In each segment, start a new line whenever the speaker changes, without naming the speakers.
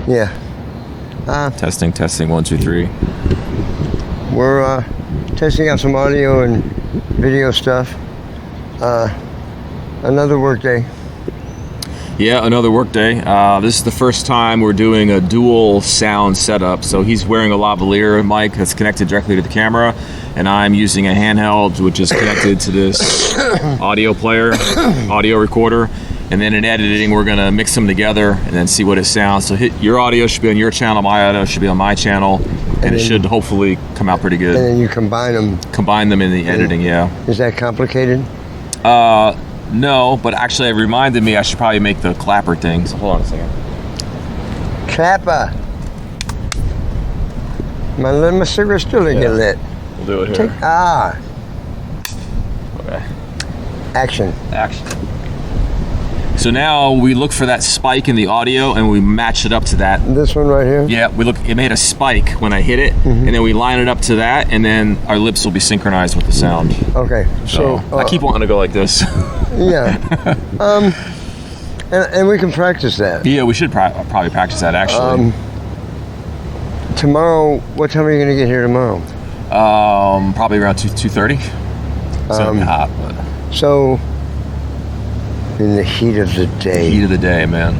Yeah.
Testing, 1, 2, 3.
We're testing out some audio and video stuff. Another Workday.
Yeah, another Workday. This is the first time we're doing a dual sound setup. So he's wearing a lavalier mic that's connected directly to the camera, and I'm using a handheld which is connected to this audio player, audio recorder. And then in editing, we're gonna mix them together and then see what it sounds. So your audio should be on your channel, my audio should be on my channel, and it should hopefully come out pretty good.
And then you combine them.
Combine them in the editing, yeah.
Is that complicated?
No, but actually it reminded me I should probably make the clapper thing. So hold on a second.
Clapper. My cigarette's still gonna get lit.
We'll do it here. Okay.
Action.
So now we look for that spike in the audio and we match it up to that.
This one right here?
Yeah, it made a spike when I hit it, and then we line it up to that, and then our lips will be synchronized with the sound.
Okay, so
I keep wanting to go like this.
Yeah. And we can practice that.
Yeah, we should probably practice that actually.
Tomorrow, what time are you gonna get here tomorrow?
Probably around 2:30. So hot, but.
So, in the heat of the day.
Heat of the day, man.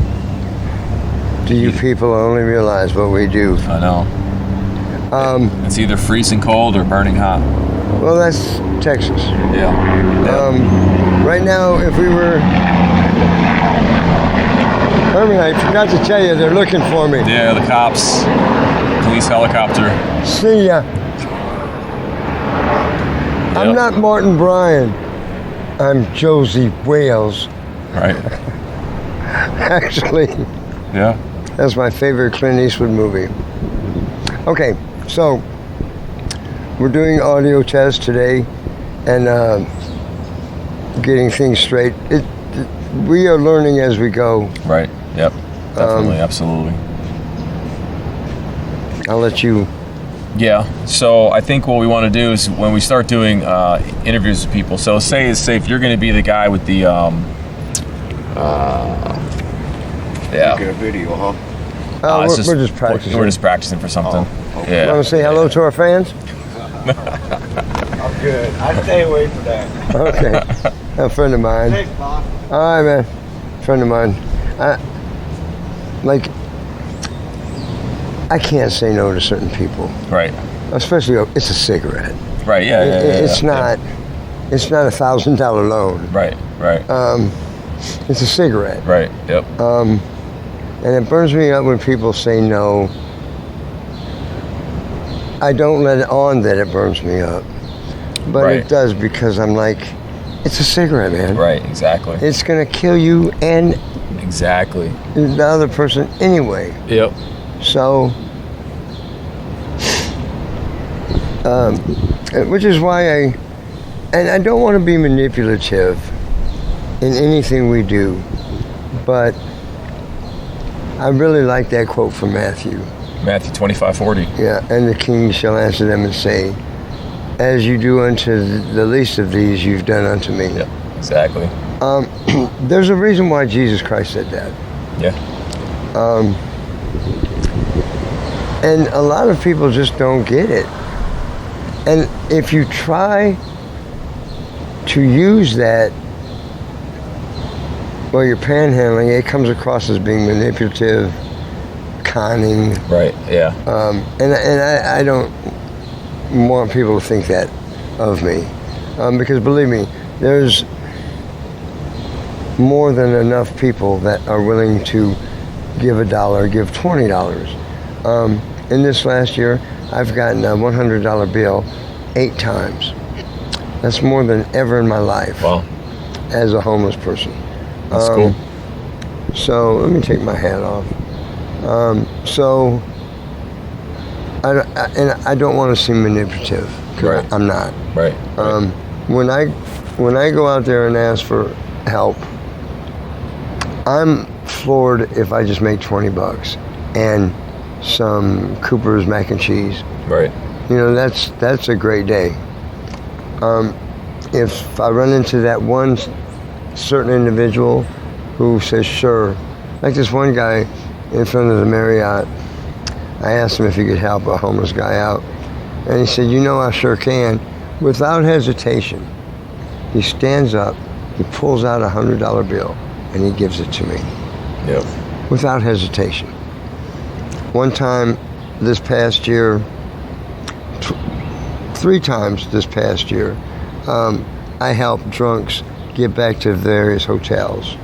Do you people only realize what we do?
I know. It's either freezing cold or burning hot.
Well, that's Texas.
Yeah.
Right now, if we were... I forgot to tell you, they're looking for me.
Yeah, the cops. Police helicopter.
See ya. Yep. I'm not Martin Bryan. I'm Josie Wales.
Right.
Actually.
Yeah.
That's my favorite Clint Eastwood movie. Okay, so we're doing audio tests today and getting things straight. We are learning as we go.
Right. Yep. Definitely. Absolutely.
I'll let you.
Yeah. So I think what we want to do is when we start doing interviews with people. So say if you're going to be the guy with the yeah.
Get a video, huh?
We're just practicing.
We're just practicing for something.
Okay.
Yeah.
You want to say hello to our fans?
I'm good. I stay away from that.
Okay. A friend of mine.
Thanks, Bob.
All right, man. Friend of mine. I can't say no to certain people.
Right.
Especially, it's a cigarette.
Right. Yeah.
It's not $1,000 loan.
Right.
It's a cigarette.
Right. Yep.
And it burns me up when people say no. I don't let it on that it burns me up. But
Right.
it does because I'm like, it's a cigarette, man.
Right. Exactly.
It's going to kill you and
Exactly.
the other person anyway.
Yep.
So, which is why I don't want to be manipulative in anything we do, but I really like that quote from Matthew.
Matthew 25:40.
Yeah, and the king shall answer them and say, as you do unto the least of these, you've done unto me.
Yep. Exactly.
There's a reason why Jesus Christ said that.
Yeah.
And a lot of people just don't get it. And if you try to use that while you're panhandling, it comes across as being manipulative, conning.
Right. Yeah.
And I don't want people to think that of me. Because believe me, there's more than enough people that are willing to give $1, give $20. In this last year, I've gotten a $100 bill 8 times. That's more than ever in my life.
Wow.
As a homeless person.
That's cool.
So let me take my hat off. I don't want to seem manipulative.
Right.
I'm not.
Right.
When I go out there and ask for help, I'm floored if I just make $20 and some Cooper's mac and cheese.
Right.
You know, that's a great day. If I run into that one certain individual who says sure, like this one guy in front of the Marriott. I asked him if he could help a homeless guy out. And he said, I sure can. Without hesitation, he stands up, he pulls out a $100 bill, and he gives it to me.
Yep.
Without hesitation. One time this past year, 3 times this past year, I helped drunks get back to various hotels.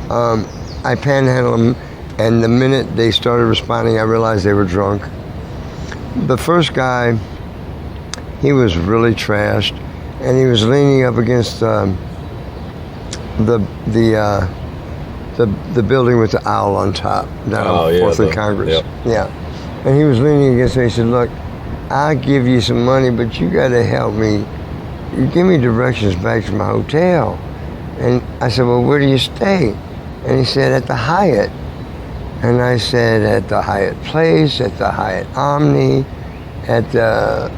I panhandled them, and the minute they started responding, I realized they were drunk. The first guy, he was really trashed, and he was leaning up against the building with the owl on top, down on 4th and Congress.
Yep.
Yeah, and he was leaning against me. He said, "Look, I'll give you some money, but you got to help me. You give me directions back to my hotel." And I said, "Well, where do you stay?" And he said, "At the Hyatt." And I said, "At the Hyatt Place, at the Hyatt Omni, at the,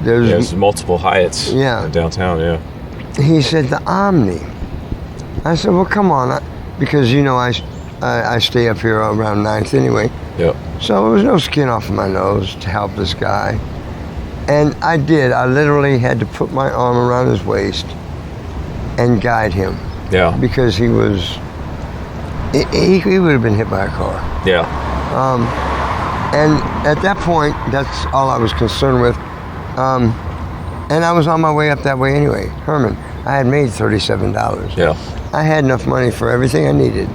There's multiple Hyatts downtown, yeah.
He said, "The Omni." I said, "Well, come on," because I stay up here around 9th anyway.
Yep.
So there was no skin off of my nose to help this guy. And I did. I literally had to put my arm around his waist and guide him.
Yeah.
Because he would have been hit by a car.
Yeah.
And at that point, that's all I was concerned with. And I was on my way up that way anyway. Herman, I had made $37.
Yeah.
I had enough money for everything I needed.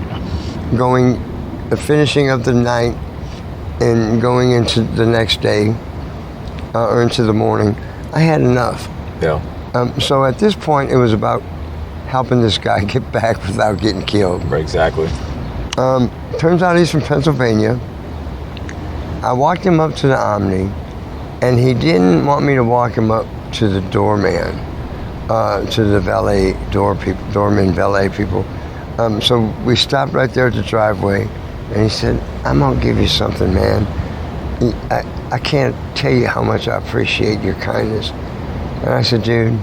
Finishing up the night and going into the next day, or into the morning, I had enough.
Yeah.
So at this point, it was about helping this guy get back without getting killed.
Right, exactly.
Turns out he's from Pennsylvania. I walked him up to the Omni, and he didn't want me to walk him up to the doorman, to the valet doorman valet people. So we stopped right there at the driveway, and he said, "I'm gonna give you something, man. I can't tell you how much I appreciate your kindness." And I said, "Dude,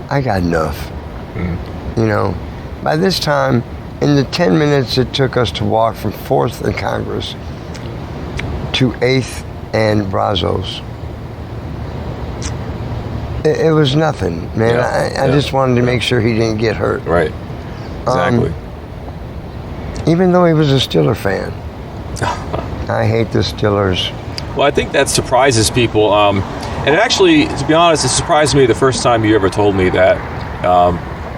I got enough." By this time, in the 10 minutes it took us to walk from 4th and Congress to 8th and Brazos, it was nothing, man.
Yeah,
I just wanted to make sure he didn't get hurt.
Right. Exactly.
Even though he was a Steeler fan. I hate the Steelers.
Well, I think that surprises people. And actually, to be honest, it surprised me the first time you ever told me that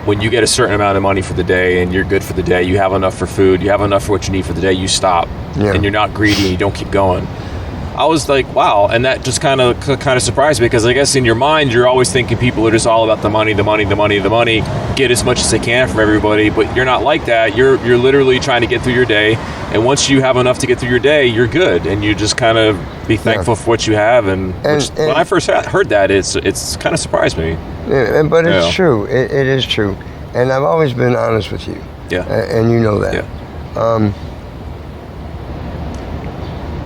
when you get a certain amount of money for the day and you're good for the day, you have enough for food, you have enough for what you need for the day, you stop.
Yeah.
And you're not greedy and you don't keep going. I was like, wow. And that just kind of surprised me, because I guess in your mind, you're always thinking people are just all about the money, get as much as they can from everybody. But you're not like that. You're literally trying to get through your day. And once you have enough to get through your day, you're good. And you just kind of be thankful for what you have. And when I first heard that, it's kind of surprised me.
Yeah, but it's true. It is true. And I've always been honest with you.
Yeah.
And you know that.
Yeah.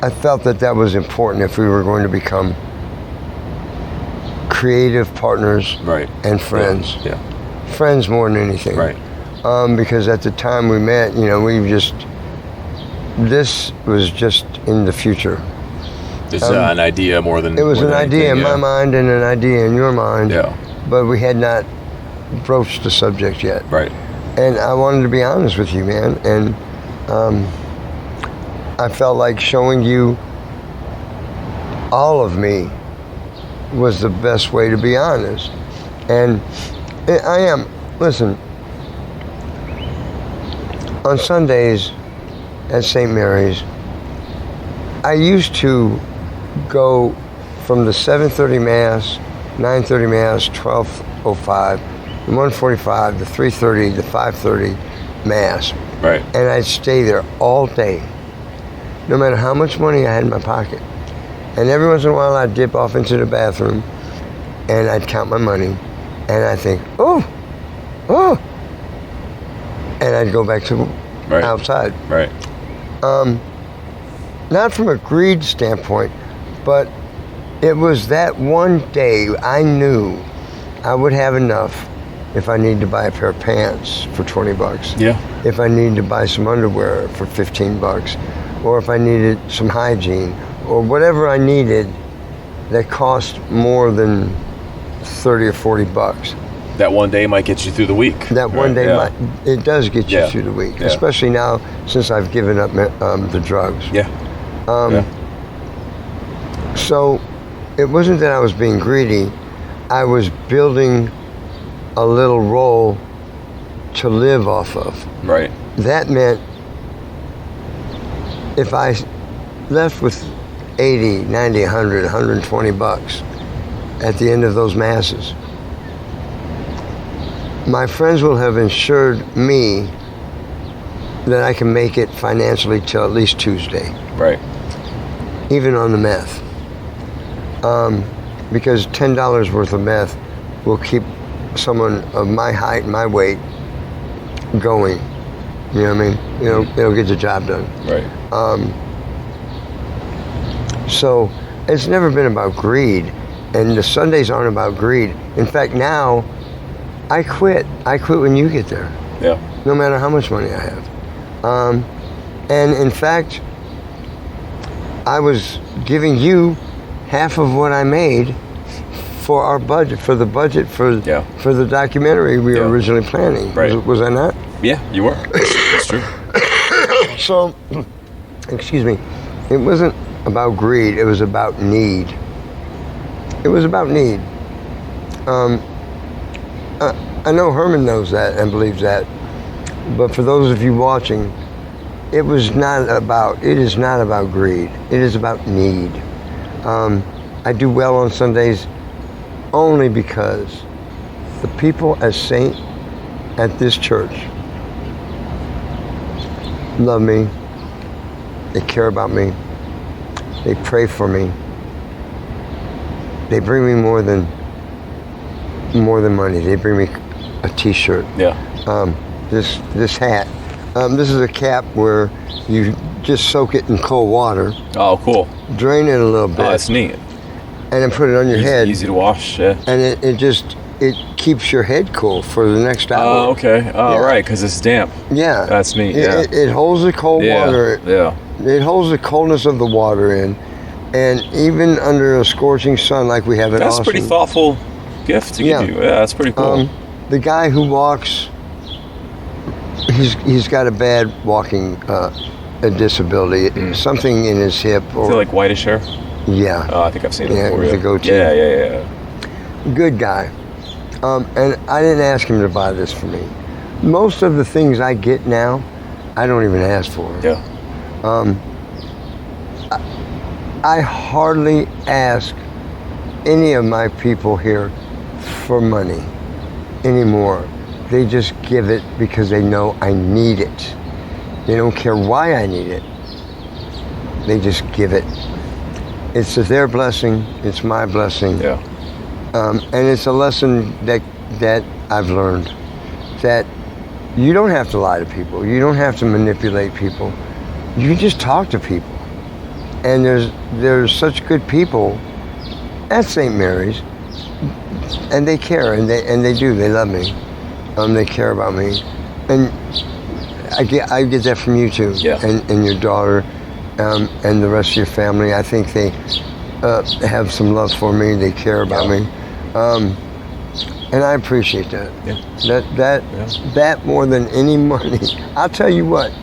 I felt that was important if we were going to become creative partners,
Right.
and friends.
Yeah.
Friends more than anything.
Right.
Because at the time we met, this was just in the future.
It's an idea more than...
It was
more
an
than
idea
anything,
in my mind and an idea in your mind.
Yeah.
But we had not broached the subject yet.
Right.
And I wanted to be honest with you, man. And I felt like showing you all of me was the best way to be honest. And I am. Listen, on Sundays at St. Mary's, I used to go from the 7:30 Mass, 9:30 Mass, 12:05, the 1:45, the 3:30, the 5:30 Mass.
Right.
And I'd stay there all day, no matter how much money I had in my pocket. And every once in a while I'd dip off into the bathroom and I'd count my money and I'd think, oh, and I'd go back to outside.
Right.
Not from a greed standpoint, but it was that one day I knew I would have enough if I need to buy a pair of pants for $20.
Yeah.
If I need to buy some underwear for $15, or if I needed some hygiene, or whatever I needed that cost more than $30 or $40.
That one day might get you through the week.
That one day,
Yeah.
it does get you
Yeah.
through the week,
Yeah.
especially now since I've given up the drugs.
Yeah.
So it wasn't that I was being greedy. I was building a little roll to live off of.
Right.
That meant if I left with 80, 90, 100, $120 at the end of those masses, my friends will have insured me that I can make it financially till at least Tuesday,
Right.
even on the meth. Because $10 worth of meth will keep someone of my height and my weight going. You know what I mean? It'll get the job done.
Right.
So it's never been about greed, and the Sundays aren't about greed. In fact, now I quit. I quit when you get there,
Yeah.
no matter how much money I have. And in fact, I was giving you half of what I made for our budget, for the documentary we were originally planning.
Right.
Was I not?
Yeah, you were. That's true.
So, excuse me, it wasn't about greed, it was about need. It was about need. I know Herman knows that and believes that, but for those of you watching, it is not about greed, it is about need. I do well on Sundays only because the people at this church love me, they care about me, they pray for me, they bring me more than money. They bring me a t-shirt.
Yeah.
This hat. This is a cap where you just soak it in cold water,
Oh, cool.
drain it a little bit,
Oh, that's neat.
and then put it on your head.
Easy to wash. Yeah.
And it keeps your head cool for the next hour.
Oh, okay. Oh,
Yeah.
right, because it's damp.
Yeah.
That's neat. Yeah.
It holds the cold
Yeah.
water.
Yeah.
It holds the coldness of the water in, and even under a scorching sun like we have in
That's a
Austin.
pretty thoughtful gift to
Yeah.
give you. Yeah, that's pretty cool.
The guy who walks, he's got a bad walking a disability, something in his hip,
I
or
feel like whitish hair.
yeah,
Oh, I think I've seen it
Yeah,
before.
with the goatee.
Yeah.
good guy. And I didn't ask him to buy this for me. Most of the things I get now, I don't even ask for.
Yeah.
I hardly ask any of my people here for money anymore. They just give it because they know I need it. They don't care why I need it. They just give it. It's their blessing. It's my blessing.
Yeah.
And it's a lesson that I've learned, that you don't have to lie to people. You don't have to manipulate people. You can just talk to people. And there's such good people at St. Mary's, and they care, and they do. They love me. They care about me, and I get that from you too.
Yeah.
And your daughter, and the rest of your family. I think they have some love for me. They care about me, and I appreciate that.
Yeah.
That more than any money. I'll tell you what.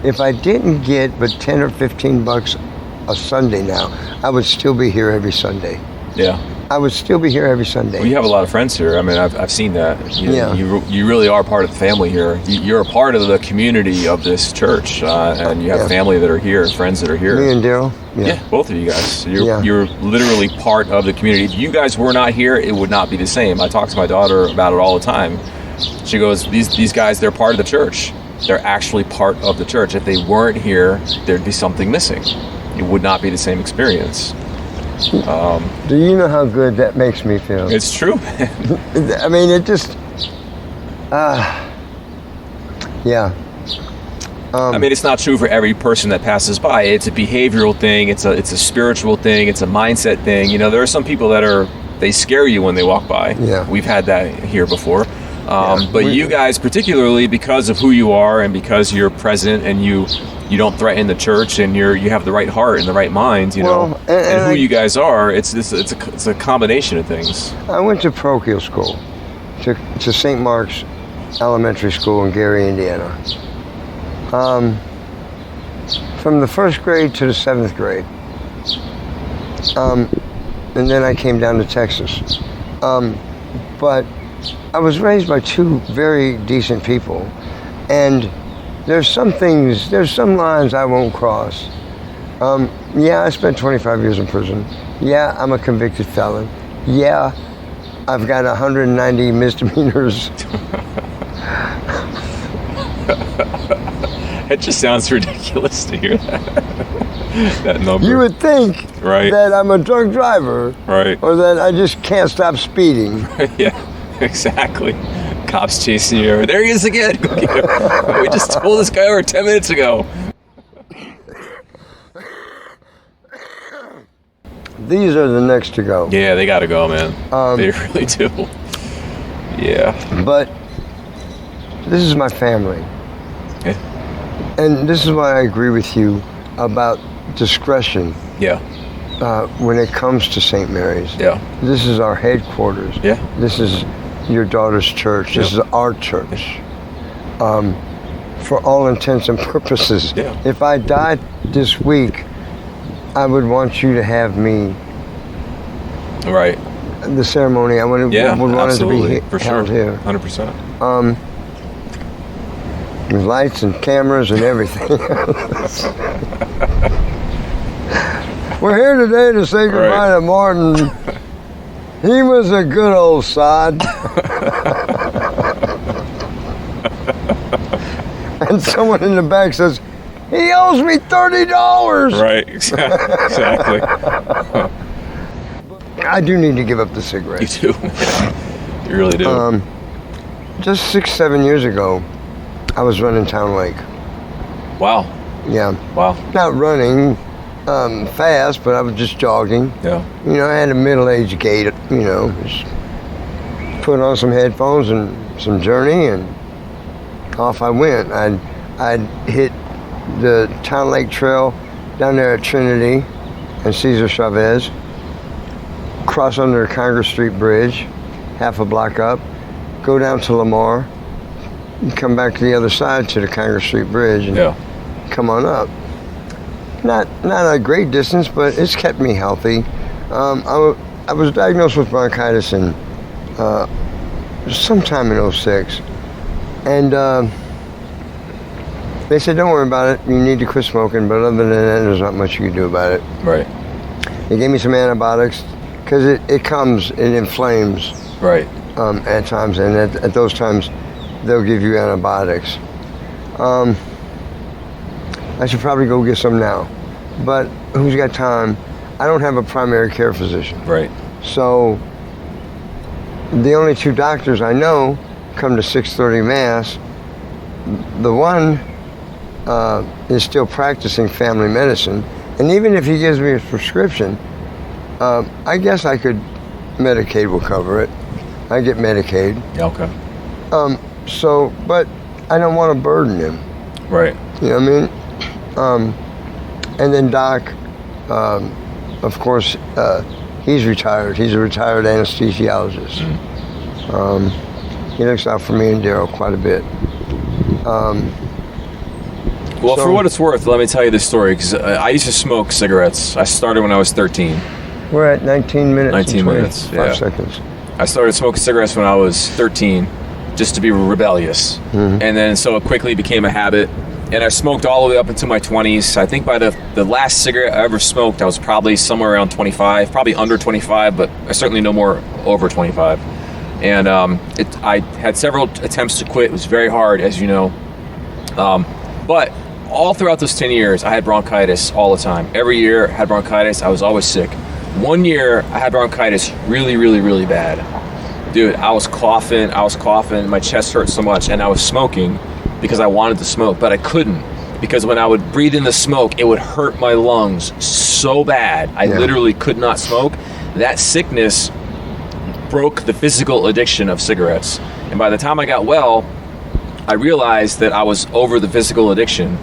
If I didn't get but $10 or $15 a Sunday now, I would still be here every Sunday.
Yeah.
I would still be here every Sunday.
Well, you have a lot of friends here. I mean, I've seen that.
Yeah.
You really are part of the family here. You're a part of the community of this church, and you have
Yeah.
family that are here, friends that are here.
Me and Daryl.
Yeah, both of you guys.
Yeah.
You're literally part of the community. If you guys were not here, it would not be the same. I talk to my daughter about it all the time. She goes, these guys, they're part of the church. They're actually part of the church. If they weren't here, there'd be something missing. It would not be the same experience.
Do you know how good that makes me feel?
It's true.
I mean, it just, yeah.
I mean, it's not true for every person that passes by. It's a behavioral thing. It's a spiritual thing. It's a mindset thing. You know, there are some people that they scare you when they walk by.
Yeah.
We've had that here before. But you guys, particularly because of who you are and because you're present and you don't threaten the church and you have the right heart and the right mind, you know, and who you guys are, it's a combination of things.
I went to parochial school, to St. Mark's Elementary School in Gary, Indiana. From the 1st grade to the 7th grade. And then I came down to Texas. But I was raised by 2 very decent people. And there's some lines I won't cross. Yeah, I spent 25 years in prison. Yeah, I'm a convicted felon. Yeah, I've got 190 misdemeanors.
It just sounds ridiculous to hear that number.
You would think that I'm a drunk driver, or that I just can't stop speeding.
Yeah, exactly. Cops chasing you. There he is again. Go get him. We just pulled this guy over 10 minutes ago.
These are the next to go.
Yeah, they gotta go, man. They really do. Yeah.
But this is my family.
Yeah.
And this is why I agree with you about discretion.
Yeah.
When it comes to St. Mary's.
Yeah.
This is our headquarters.
Yeah.
This is your daughter's church. This is our church. For all intents and purposes.
Yeah.
If I died this week, I would want you to have me.
Right.
The ceremony, I would want
absolutely.
it to be
For
held
sure.
here.
100%.
With lights and cameras and everything. We're here today to say goodbye to Martin. He was a good old sod. And someone in the back says, he owes me $30.
Right, exactly.
I do need to give up the cigarettes.
You do, man. You really do.
Just 6-7 years ago, I was running Town Lake.
Wow.
Yeah.
Wow.
Not running fast, but I was just jogging.
Yeah.
You know, I had a middle-aged gait, you know, just put on some headphones and some Journey, and off I went. I'd hit the Town Lake Trail down there at Trinity and Cesar Chavez, cross under Congress Street Bridge, half a block up, go down to Lamar, and come back to the other side to the Congress Street Bridge, and come on up. Not a great distance, but it's kept me healthy. I was diagnosed with bronchitis in sometime in 06, and they said, don't worry about it, you need to quit smoking, but other than that, there's not much you can do about it.
Right.
They gave me some antibiotics, because it inflames.
Right.
At times, and at those times, they'll give you antibiotics. I should probably go get some now, but who's got time? I don't have a primary care physician.
Right.
So the only 2 doctors I know come to 6:30 Mass. The one is still practicing family medicine, and even if he gives me a prescription, I guess Medicaid will cover it. I get Medicaid.
Yeah, okay.
But I don't want to burden him.
Right.
You know what I mean? And then Doc, of course, he's retired. He's a retired anesthesiologist. He looks out for me and Daryl quite a bit.
Well, for what it's worth, let me tell you this story, because I used to smoke cigarettes. I started when I was 13.
We're at 19 minutes
19
and 25
minutes, yeah.
seconds.
I started smoking cigarettes when I was 13, just to be rebellious. And then so it quickly became a habit. And I smoked all the way up into my 20s. I think by the last cigarette I ever smoked, I was probably somewhere around 25, probably under 25, but I certainly no more over 25. And I had several attempts to quit. It was very hard, as you know. But all throughout those 10 years, I had bronchitis all the time. Every year I had bronchitis. I was always sick. One year I had bronchitis really, really, really bad. Dude, I was coughing. My chest hurt so much, and I was smoking because I wanted to smoke, but I couldn't, because when I would breathe in the smoke, it would hurt my lungs so bad. I literally could not smoke. That sickness broke the physical addiction of cigarettes. And by the time I got well, I realized that I was over the physical addiction,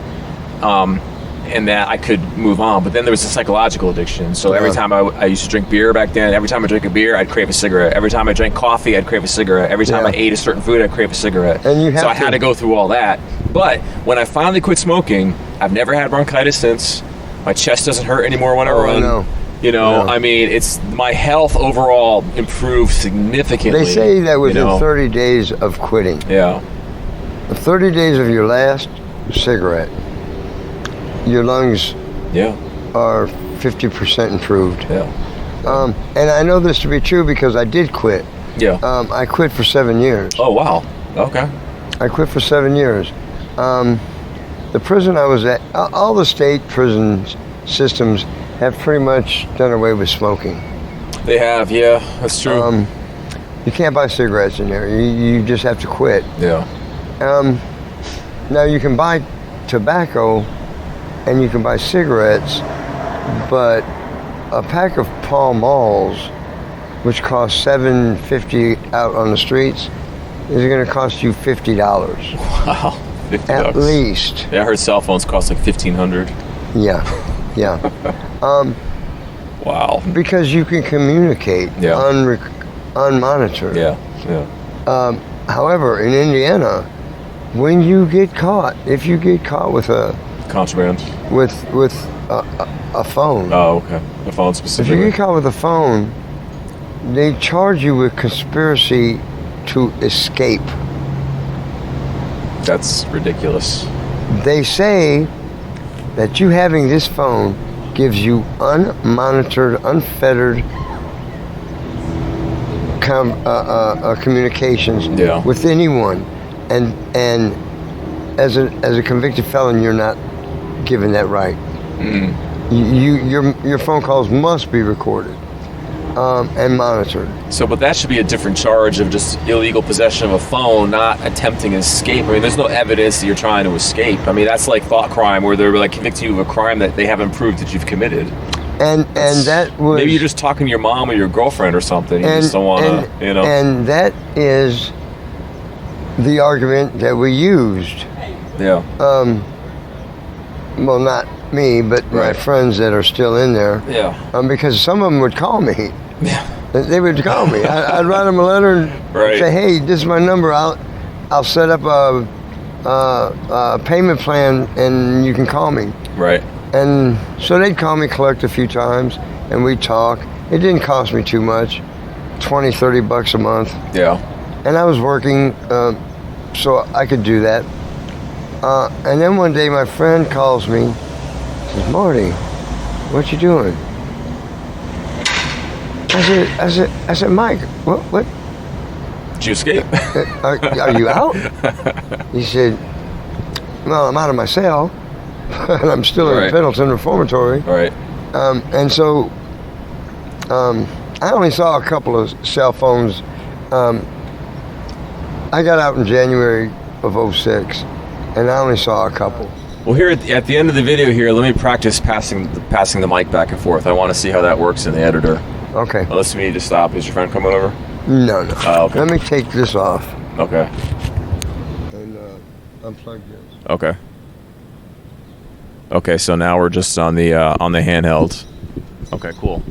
and that I could move on. But then there was the psychological addiction. So every time I used to drink beer back then, every time I drank a beer, I'd crave a cigarette. Every time I drank coffee, I'd crave a cigarette. Every time I ate a certain food, I'd crave a cigarette.
And
so I had to go through all that. But when I finally quit smoking, I've never had bronchitis since. My chest doesn't hurt anymore when I run.
No.
You know, I mean, it's my health overall improved significantly.
They say that within 30 days of quitting.
Yeah.
30 days of your last cigarette, your lungs are 50% improved.
Yeah.
And I know this to be true because I did quit.
Yeah.
I quit for 7 years.
Oh, wow. Okay.
I quit for 7 years. The prison I was at, all the state prison systems have pretty much done away with smoking.
They have, yeah, that's true.
You can't buy cigarettes in there. You just have to quit.
Yeah.
Now you can buy tobacco and you can buy cigarettes, but a pack of Pall Malls, which costs $7.50 out on the streets, is going to cost you $50.
Wow, $50
at least.
Yeah, I heard cell phones cost like $1,500.
Yeah.
Wow.
Because you can communicate unmonitored.
Yeah.
However, in Indiana, when you get caught, if you get caught with a
contraband,
with a phone.
Oh, okay. A phone
If
specifically.
you get caught with a phone, they charge you with conspiracy to escape.
That's ridiculous.
They say that you having this phone gives you unmonitored, unfettered communications with anyone, and as a convicted felon, you're not given that right. Your phone calls must be recorded and monitored.
So, but that should be a different charge of just illegal possession of a phone, not attempting escape. I mean, there's no evidence that you're trying to escape. I mean, that's like thought crime, where they're like convicting you of a crime that they haven't proved that you've committed.
And that was,
maybe you're just talking to your mom or your girlfriend or something. You just don't want to, you know.
And that is the argument that we used.
Yeah.
Well, not me, but my friends that are still in there.
Yeah.
Because some of them would call me.
Yeah.
They would call me. I'd write them a letter and say, "Hey, this is my number. I'll set up a payment plan, and you can call me."
Right.
And so they'd call me, collect a few times, and we'd talk. It didn't cost me too much, $20-$30 a month.
Yeah.
And I was working, so I could do that. And then one day my friend calls me, says, "Marty, what you doing?" I said, "Mike, what?
Did you escape?
Are you out?" He said, "Well, I'm out of my cell, but I'm still in the Pendleton Reformatory."
Right.
And so I only saw a couple of cell phones. I got out in January of '06, and I only saw a couple.
Well, here at the end of the video here, let me practice passing the mic back and forth. I want to see how that works in the editor.
Okay.
Unless we need to stop. Is your friend coming over?
No.
Oh, okay.
Let me take this off.
Okay.
And unplug this.
Okay. Okay, so now we're just on the handheld. Okay, cool.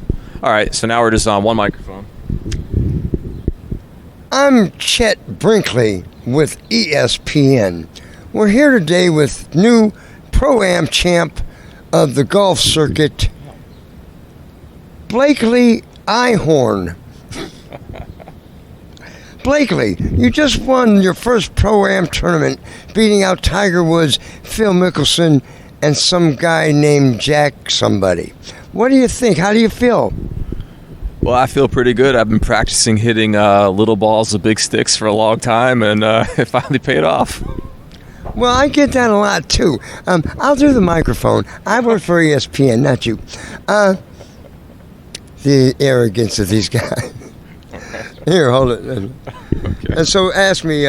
All right, so now we're just on one microphone.
I'm Chet Brinkley with ESPN. We're here today with new Pro-Am champ of the golf circuit, Blakely Ihorn. Blakely, you just won your first Pro-Am tournament, beating out Tiger Woods, Phil Mickelson, and some guy named Jack somebody. What do you think? How do you feel?
Well, I feel pretty good. I've been practicing hitting little balls with big sticks for a long time, and it finally paid off.
Well, I get that a lot, too. I'll do the microphone. I work for ESPN, not you. The arrogance of these guys. Here, hold it.
Okay.
And so ask me,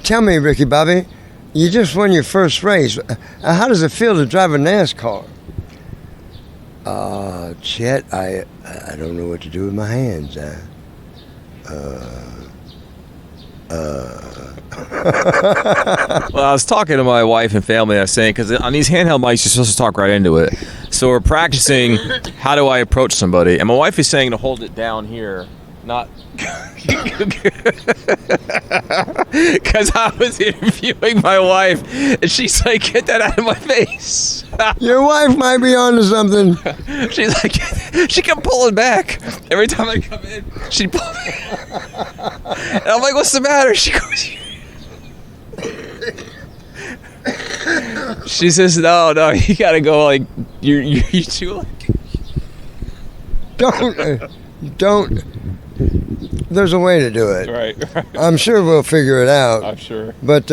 tell me, Ricky Bobby, you just won your first race. How does it feel to drive a NASCAR? Chet, I don't know what to do with my hands.
Well, I was talking to my wife and family. I was saying, because on these handheld mics, you're supposed to talk right into it. So we're practicing how do I approach somebody. And my wife is saying to hold it down here, not... Because I was interviewing my wife, and she's like, get that out of my face.
Your wife might be onto something.
She's like, she kept pulling back. Every time I come in, she'd pull back. And I'm like, what's the matter? She goes... She says, no, you gotta go, like, you too, like...
Don't. There's a way to do it.
Right.
I'm sure we'll figure it out.
I'm sure.
But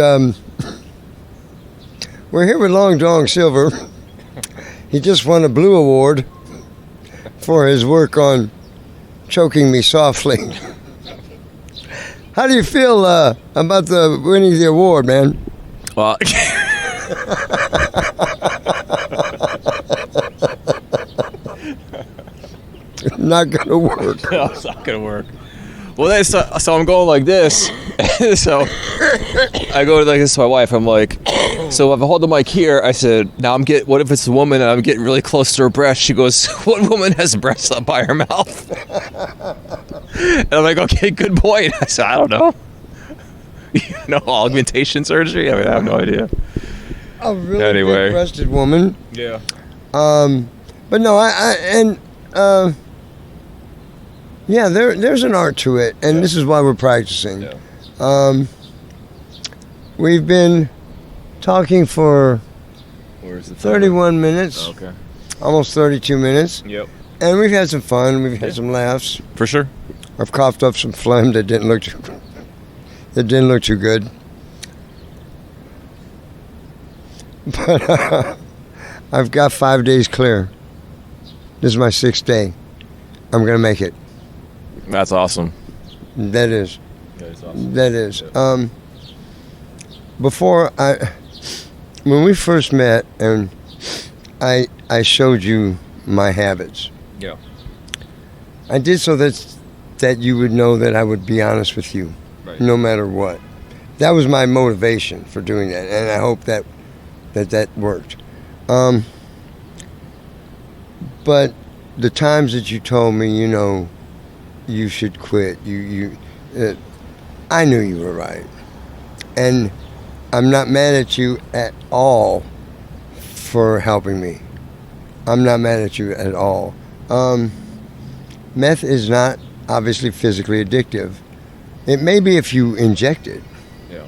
we're here with Long Dong Silver. He just won a Blue Award for his work on Choking Me Softly. How do you feel about winning the award, man?
Well...
Not gonna work.
No, it's not gonna work. Well, then, so I'm going like this. So I go like this to my wife. I'm like, so if I hold the mic here, I said, now what if it's a woman and I'm getting really close to her breast? She goes, what woman has breasts up by her mouth? And I'm like, okay, good point. I said, I don't know. Augmentation surgery? I mean, I have no idea.
A really big-breasted woman.
Yeah.
But no, yeah, there's an art to it, and this is why we're practicing.
Yeah.
We've been talking for 31 minutes,
Okay.
almost 32 minutes,
Yep.
and we've had some fun. We've had some laughs.
For sure.
I've coughed up some phlegm that didn't look too good. But I've got 5 days clear. This is my 6th day. I'm gonna make it.
That's awesome.
That is.
That is awesome.
That is. When we first met, and I showed you my habits.
Yeah.
I did so that you would know that I would be honest with you,
Right.
no matter what. That was my motivation for doing that, and I hope that worked. But the times that you told me, you should quit, I knew you were right. And I'm not mad at you at all for helping me. I'm not mad at you at all. Meth is not obviously physically addictive. It may be if you inject it.
Yeah.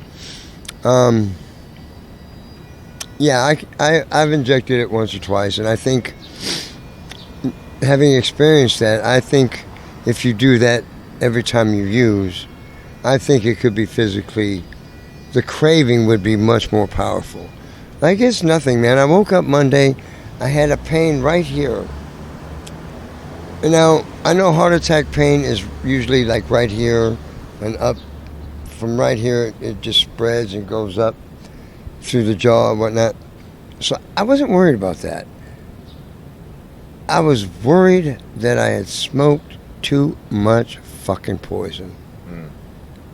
Yeah, I've injected it once or twice, and I think, having experienced that, I think if you do that every time you use, I think it could be physically, the craving would be much more powerful. Like, it's nothing, man. I woke up Monday, I had a pain right here. And now, I know heart attack pain is usually like right here and up. From right here, it just spreads and goes up through the jaw and whatnot. So I wasn't worried about that. I was worried that I had smoked too much fucking poison.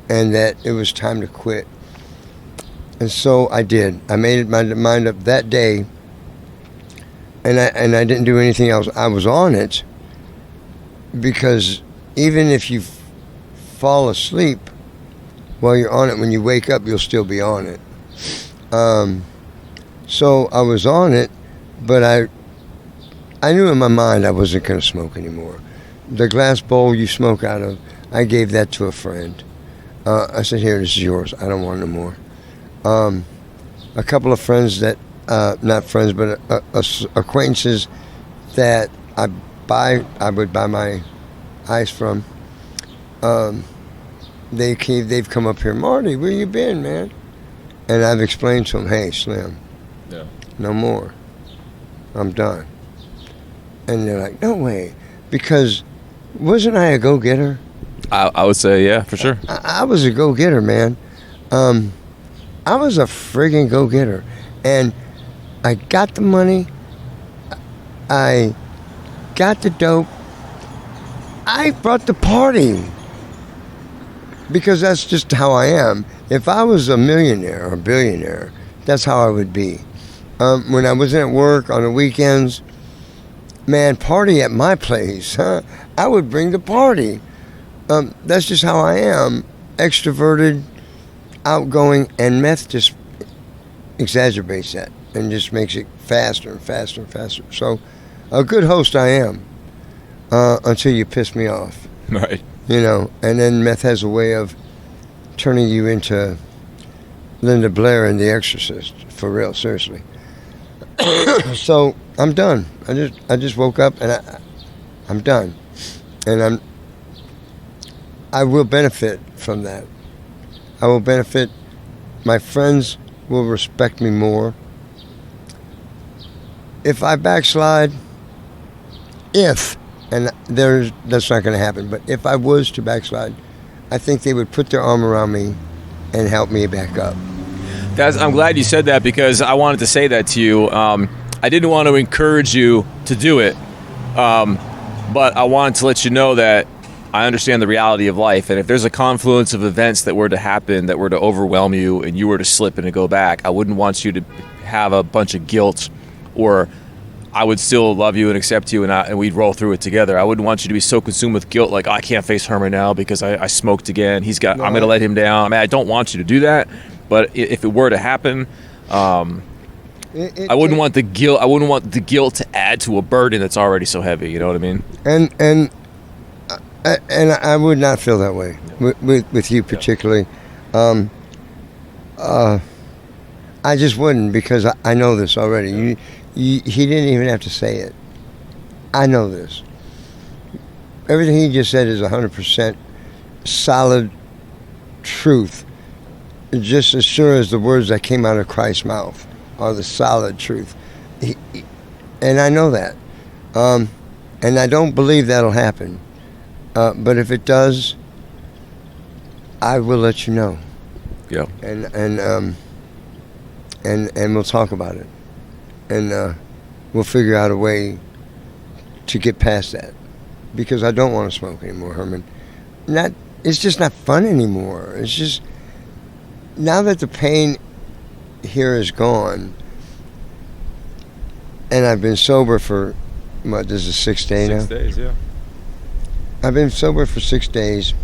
And that it was time to quit. And so I did. I made my mind up that day, and I didn't do anything else. I was on it, because even if you fall asleep while you're on it, when you wake up, you'll still be on it. So I was on it, but I knew in my mind I wasn't going to smoke anymore. The glass bowl you smoke out of, I gave that to a friend. I said, here, this is yours. I don't want no more. A couple of friends that, not friends, but acquaintances that I would buy my ice from, they've come up here, Marty, where you been, man? And I've explained to them, hey, Slim, no more. I'm done. And they're like, no way. Because wasn't I a go-getter?
I would say, yeah, for sure.
I was a go-getter, man. I was a friggin' go-getter. And I got the money. I got the dope. I brought the party. because that's just how I am. If I was a millionaire or a billionaire, that's how I would be. When I was at work on the weekends, man, party at my place, huh? I would bring the party. That's just how I am. Extroverted, outgoing, and meth just exacerbates that and just makes it faster and faster and faster. So, a good host I am until you piss me off.
Right.
You know, and then meth has a way of turning you into Linda Blair in The Exorcist, for real, seriously. So I'm done. I just woke up and I'm done, and I will benefit from that. I will benefit. My friends will respect me more. If I backslide, that's not going to happen. But if I was to backslide, I think they would put their arm around me and help me back up.
I'm glad you said that, because I wanted to say that to you. I didn't want to encourage you to do it, but I wanted to let you know that I understand the reality of life, and if there's a confluence of events that were to happen, that were to overwhelm you, and you were to slip and to go back, I wouldn't want you to have a bunch of guilt, or I would still love you and accept you, and we'd roll through it together. I wouldn't want you to be so consumed with guilt, like, I can't face Herman now because I smoked again. I'm going to let him down. I mean, I don't want you to do that. But if it were to happen, I wouldn't want the guilt. I wouldn't want the guilt to add to a burden that's already so heavy. You know what I mean?
And I would not feel that way with you particularly. I just wouldn't, because I know this already. He didn't even have to say it. I know this. Everything he just said is 100% solid truth. Just as sure as the words that came out of Christ's mouth are the solid truth. And I know that. And I don't believe that'll happen. But if it does, I will let you know.
Yeah.
And we'll talk about it. And we'll figure out a way to get past that. Because I don't want to smoke anymore, Herman. It's just not fun anymore. It's just... Now that the pain here is gone, and I've been sober for, this is 6 days now?
6 days, yeah.
I've been sober for 6 days.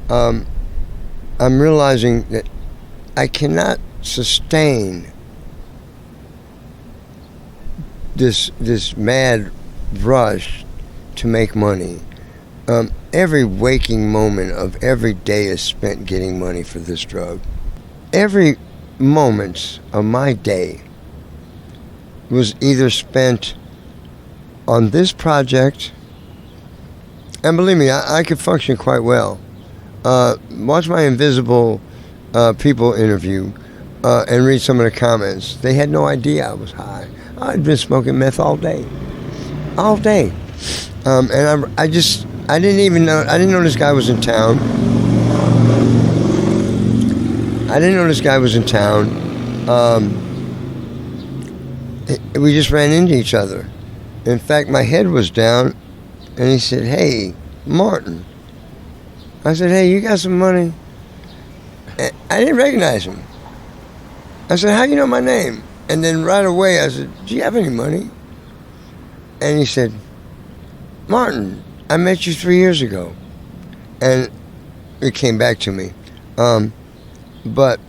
I'm realizing that I cannot sustain this mad rush to make money. Every waking moment of every day is spent getting money for this drug. Every moment of my day was either spent on this project, and believe me, I could function quite well. Watch my Invisible People interview and read some of the comments. They had no idea I was high. I'd been smoking meth all day. All day. And I didn't know this guy was in town. We just ran into each other. In fact, my head was down, and he said, "Hey, Martin." I said, "Hey, you got some money?" And I didn't recognize him. I said, "How you know my name?" And then right away I said, "Do you have any money?" And he said, "Martin, I met you 3 years ago." And it came back to me. But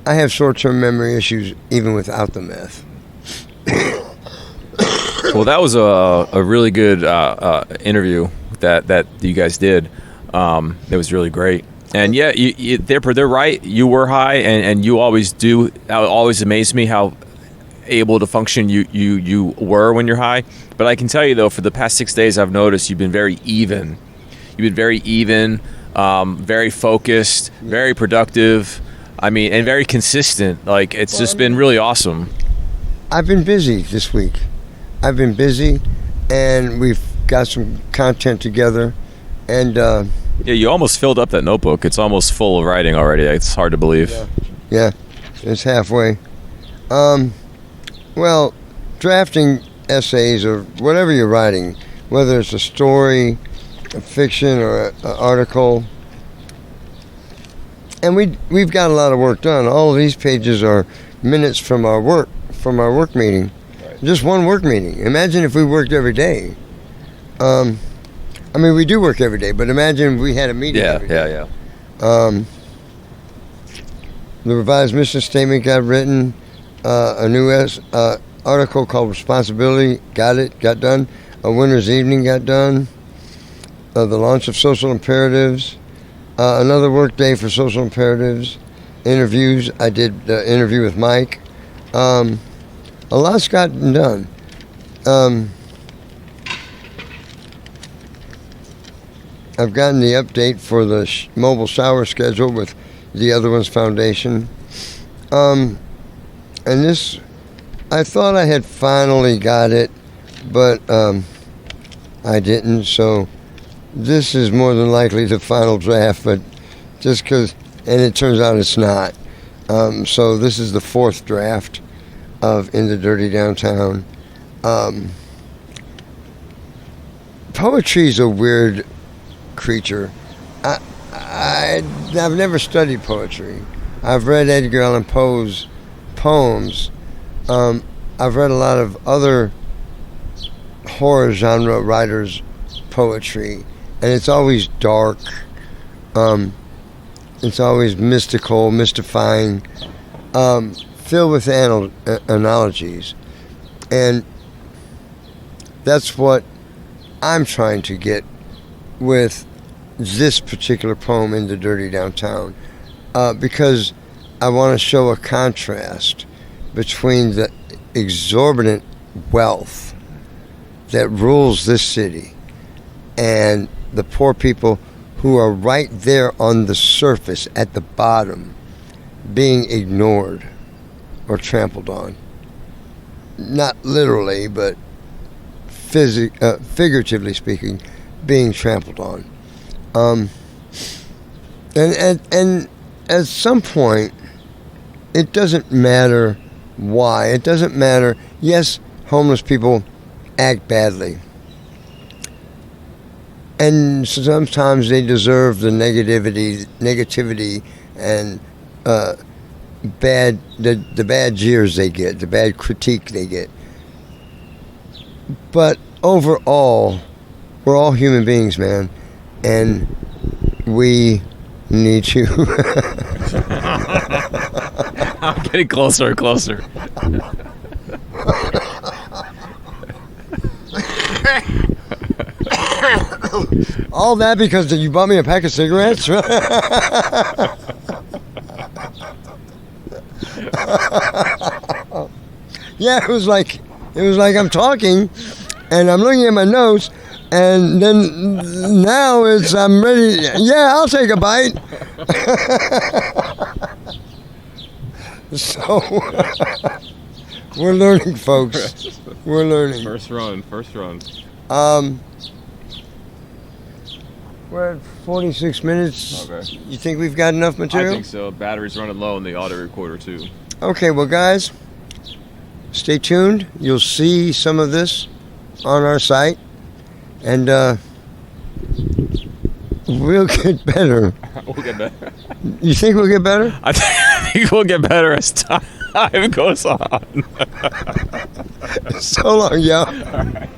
I have short-term memory issues even without the meth.
Well, that was a really good interview that you guys did. It was really great. And yeah, they're right. You were high, and you always do. It always amazed me how able to function you were when you're high. But I can tell you though, for the past 6 days, I've noticed you've been very even. Very focused, very productive. I mean, and very consistent. Like, it's just been really awesome.
I've been busy this week. I've been busy, and we've got some content together. And
yeah, you almost filled up that notebook. It's almost full of writing already. It's hard to believe.
Yeah, it's halfway. Well, drafting essays or whatever you're writing, whether it's a story a fiction or an article. And we've got a lot of work done. All of these pages are minutes from our work meeting.
Right.
Just one work meeting. Imagine if we worked every day. I mean, we do work every day, but imagine if we had a meeting every day. The revised mission statement got written. A new article called Responsibility got done. A winter's evening got done. The launch of social imperatives. Another work day for social imperatives. Interviews. I did the interview with Mike. A lot's gotten done. I've gotten the update for the mobile shower schedule with the Other One's Foundation. And this, I thought I had finally got it, but I didn't. So this is more than likely the final draft, but just because, and it turns out it's not. So this is the fourth draft of In the Dirty Downtown. Poetry's a weird creature. I've never studied poetry. I've read Edgar Allan Poe's poems. I've read a lot of other horror genre writers' poetry, and it's always dark. It's always mystical, mystifying, filled with analogies. And that's what I'm trying to get with this particular poem, In the Dirty Downtown, because I want to show a contrast between the exorbitant wealth that rules this city and the poor people who are right there on the surface at the bottom, being ignored or trampled on. Not literally, but figuratively speaking, being trampled on. And at some point, it doesn't matter why. It doesn't matter. Yes, homeless people act badly. And sometimes they deserve the negativity and the bad jeers they get, the bad critique they get. But overall, we're all human beings, man, and we need you.
I'm getting closer and closer.
All that because you bought me a pack of cigarettes? Yeah, it was like I'm talking and I'm looking at my notes, and then now I'm ready. Yeah, I'll take a bite. So we're learning, folks. We're learning.
First run.
We're at 46 minutes.
Okay.
You think we've got enough material?
I think so. Battery's running low in the audio recorder too.
Okay, well, guys, stay tuned. You'll see some of this on our site, and we'll get better.
We'll get better.
You think we'll get better?
I think we'll get better as time goes on.
So long, y'all.
All right.